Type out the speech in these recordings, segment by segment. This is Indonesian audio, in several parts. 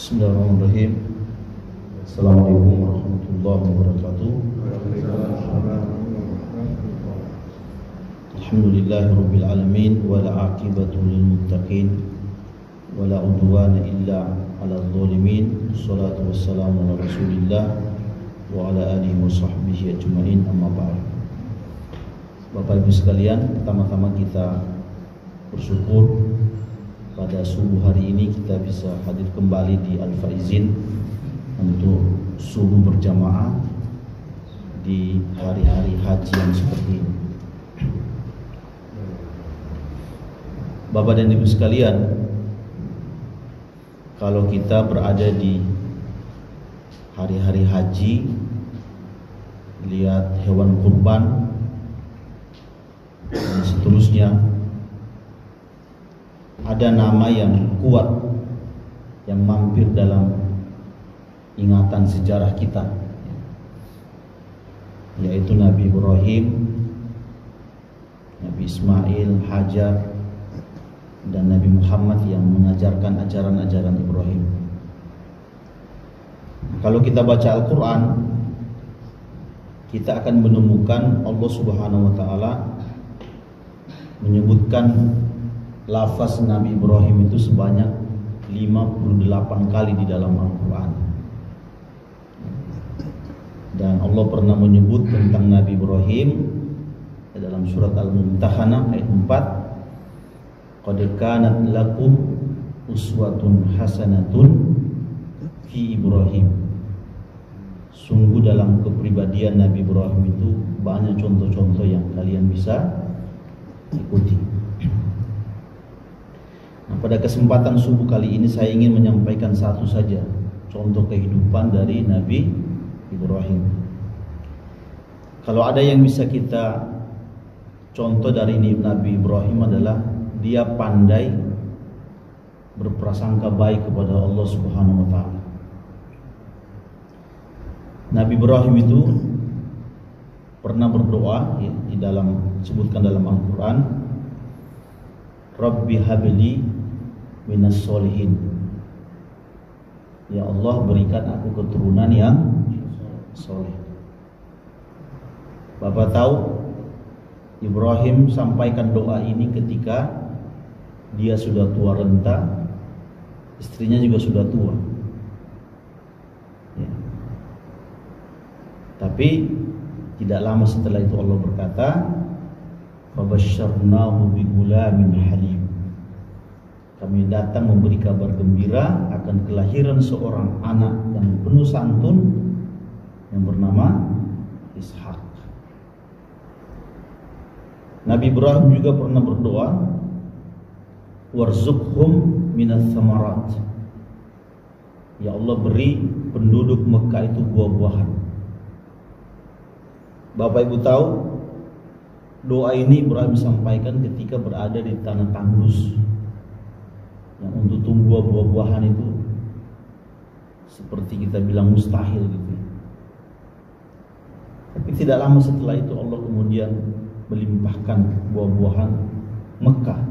Bismillahirrahmanirrahim. Assalamualaikum warahmatullahi wabarakatuh. Alhamdulillahirabbil alamin wal aqibatu lil muttaqin wala udwana illa 'alal zalimin. Shalatu wassalamu ala Rasulillah wa ala alihi washabbihi ajmain, amma ba'd. Bapak Ibu sekalian, pertama-tama kita bersyukur pada subuh hari ini kita bisa hadir kembali di Al-Faizin untuk subuh berjamaah di hari-hari haji yang seperti ini. Bapak dan Ibu sekalian, kalau kita berada di hari-hari haji, lihat hewan kurban dan seterusnya, ada nama yang kuat yang mampir dalam ingatan sejarah kita, yaitu Nabi Ibrahim, Nabi Ismail, Hajar, dan Nabi Muhammad yang mengajarkan ajaran-ajaran Ibrahim. Kalau kita baca Al-Quran, kita akan menemukan Allah Subhanahu wa Ta'ala menyebutkan lafaz Nabi Ibrahim itu sebanyak 58 kali di dalam Al-Quran. Dan Allah pernah menyebut tentang Nabi Ibrahim dalam surat Al-Mumtahanah ayat 4, qad kanat lakum uswatun hasanatun fi Ibrahim. Sungguh dalam kepribadian Nabi Ibrahim itu banyak contoh-contoh yang kalian bisa ikuti. Nah, pada kesempatan subuh kali ini saya ingin menyampaikan satu saja contoh kehidupan dari Nabi Ibrahim. Kalau ada yang bisa kita contoh dari Nabi Ibrahim adalah dia pandai berprasangka baik kepada Allah Subhanahu wa Ta'ala. Nabi Ibrahim itu pernah berdoa di dalam disebutkan dalam Al-Quran, Rabbi habli minas solihin. Ya Allah, berikan aku keturunan yang soleh. Bapak tahu Ibrahim sampaikan doa ini ketika dia sudah tua renta, istrinya juga sudah tua ya. Tapi tidak lama setelah itu Allah berkata, fabasyarnahu bigulamin halim. Kami datang memberi kabar gembira akan kelahiran seorang anak yang penuh santun yang bernama Ishak. Nabi Ibrahim juga pernah berdoa, warzuqhum minas samarat. Ya Allah, beri penduduk Mekah itu buah-buahan. Bapak Ibu tahu, doa ini Ibrahim sampaikan ketika berada di tanah tandus, yang untuk tumbuh buah-buahan itu seperti kita bilang mustahil gitu. Tapi tidak lama setelah itu Allah kemudian melimpahkan buah-buahan Mekah,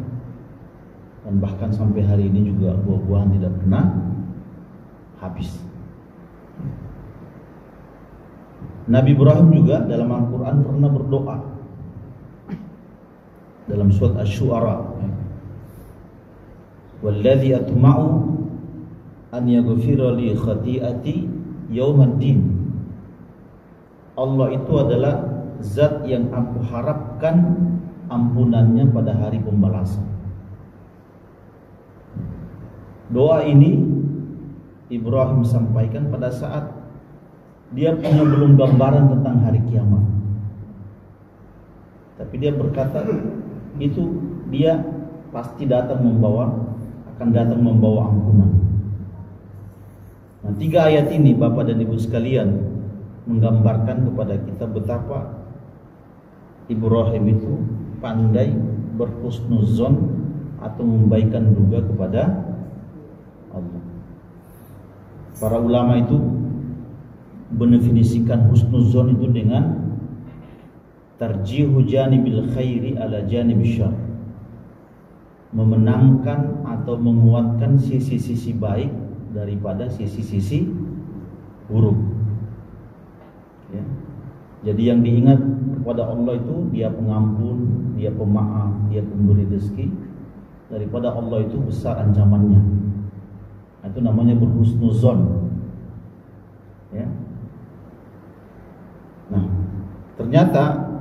dan bahkan sampai hari ini juga buah-buahan tidak pernah habis. Nabi Ibrahim juga dalam Al-Quran pernah berdoa dalam surat Asy-Syu'ara, walladzi atma'u an yaghfira li khati'ati yaumaddin. Allah itu adalah zat yang aku harapkan ampunannya pada hari pembalasan. Doa ini Ibrahim sampaikan pada saat dia punya belum gambaran tentang hari kiamat, tapi dia berkata itu dia pasti akan datang membawa ampunan. Nah, 3 ayat ini Bapak dan Ibu sekalian menggambarkan kepada kita betapa Ibrahim itu pandai berhusnuzon atau membaikan duga kepada Allah. Para ulama itu mendefinisikan husnuzon itu dengan tarjihu janibil khairi ala janibil syarr, memenangkan atau menguatkan sisi-sisi baik daripada sisi-sisi buruk. Ya. Jadi yang diingat kepada Allah itu Dia pengampun, Dia pemaaf, Dia pemberi rezeki. Daripada Allah itu besar ancamannya. Itu namanya berhusnuzon. Ya. Nah, ternyata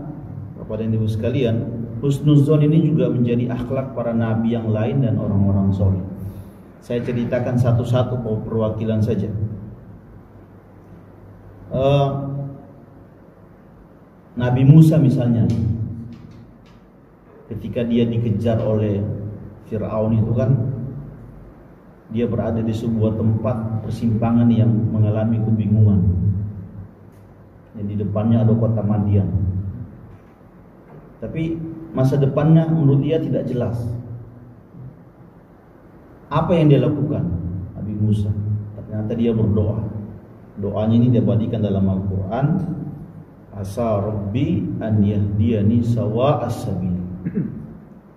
kepada ibu sekalian, husnuzon ini juga menjadi akhlak para nabi yang lain dan orang-orang soleh. Saya ceritakan satu-satu perwakilan saja. Nabi Musa misalnya, ketika dia dikejar oleh Fir'aun itu kan, dia berada di sebuah tempat persimpangan yang mengalami kebingungan. Di depannya ada kota Madian. Tapi masa depannya menurut dia tidak jelas. Apa yang dia lakukan? Nabi Musa ternyata dia berdoa. Doanya ini diabadikan dalam Al-Quran. Asa Rabbi an yahdiyani sawa'as sabil.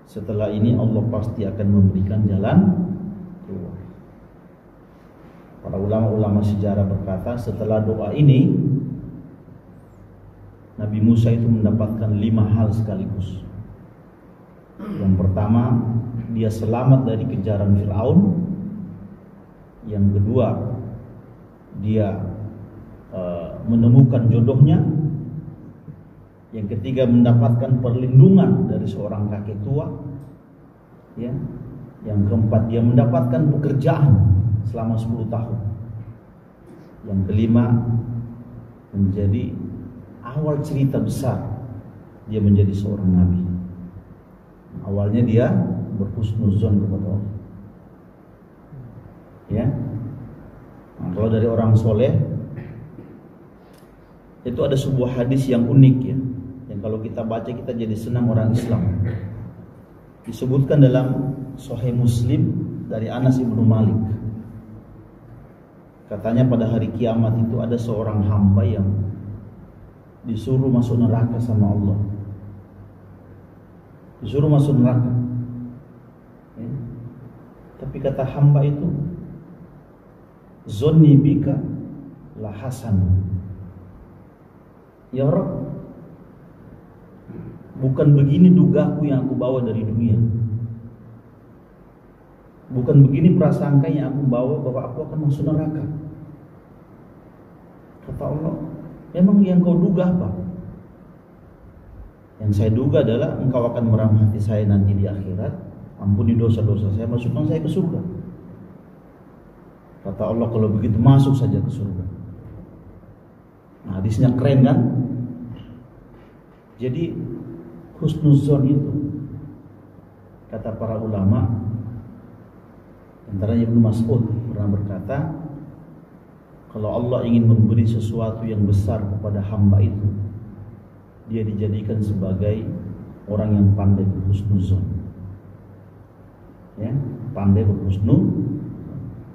Setelah ini Allah pasti akan memberikan jalan keluar. Para ulama-ulama sejarah berkata, setelah doa ini Nabi Musa itu mendapatkan 5 hal sekaligus. Yang pertama, dia selamat dari kejaran Fir'aun. Yang kedua, dia menemukan jodohnya. Yang ketiga, mendapatkan perlindungan dari seorang kakek tua. Ya. Yang keempat, dia mendapatkan pekerjaan selama 10 tahun. Yang kelima, menjadi awal cerita besar dia menjadi seorang nabi. Awalnya dia berhusnuzon kepada Allah. Ya. Nah, kalau dari orang soleh itu ada sebuah hadis yang unik ya, yang kalau kita baca kita jadi senang orang Islam. Disebutkan dalam Sahih Muslim dari Anas ibnu Malik. Katanya pada hari kiamat itu ada seorang hamba yang disuruh masuk neraka sama Allah. Disuruh masuk neraka. Ya. Tapi kata hamba itu, zonni bika la hasan. Ya Rabb, bukan begini dugaku yang aku bawa dari dunia. Bukan begini prasangka yang aku bawa bahwa aku akan masuk neraka. Kata Allah, memang yang kau duga apa? Yang saya duga adalah engkau akan merahmati saya nanti di akhirat, ampuni dosa-dosa saya, masukkan saya ke surga. Kata Allah, kalau begitu masuk saja ke surga. Nah, hadisnya keren kan? Jadi husnuzon itu, kata para ulama, antaranya Ibnu Mas'ud pernah berkata, kalau Allah ingin memberi sesuatu yang besar kepada hamba itu, dia dijadikan sebagai orang yang pandai berhusnuzon. Ya, pandai berhusnuzon.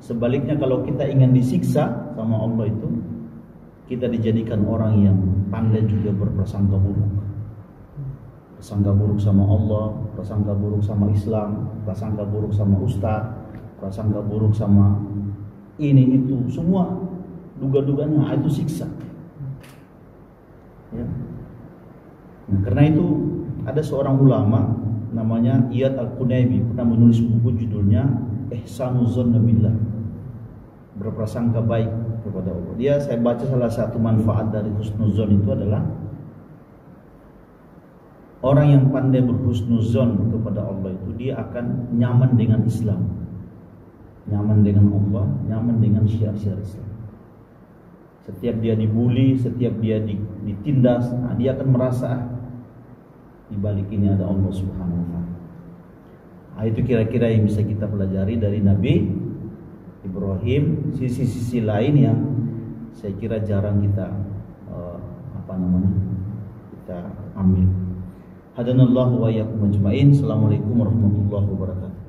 Sebaliknya kalau kita ingin disiksa sama Allah itu, kita dijadikan orang yang pandai juga berprasangka buruk. Prasangka buruk sama Allah, prasangka buruk sama Islam, prasangka buruk sama ustaz, prasangka buruk sama ini itu, semua duga-duganya itu siksa. Ya. Nah, karena itu ada seorang ulama namanya Iyad Al-Qunaibi pernah menulis buku judulnya Ihsanuzon Billah, berprasangka baik kepada Allah. Saya baca salah satu manfaat dari husnuzon itu adalah orang yang pandai berhusnuzon kepada Allah itu dia akan nyaman dengan Islam, nyaman dengan Allah, nyaman dengan syiar-syiar Islam. Setiap dia dibully, setiap dia ditindas, dia akan merasa di balik ini ada Allah Subhanahu wa taala. Itu kira-kira yang bisa kita pelajari dari Nabi Ibrahim. Sisi-sisi lain yang saya kira jarang kita kita ambil. Hadanallahu wa iyyakum ajmain. Assalamualaikum warahmatullahi wabarakatuh.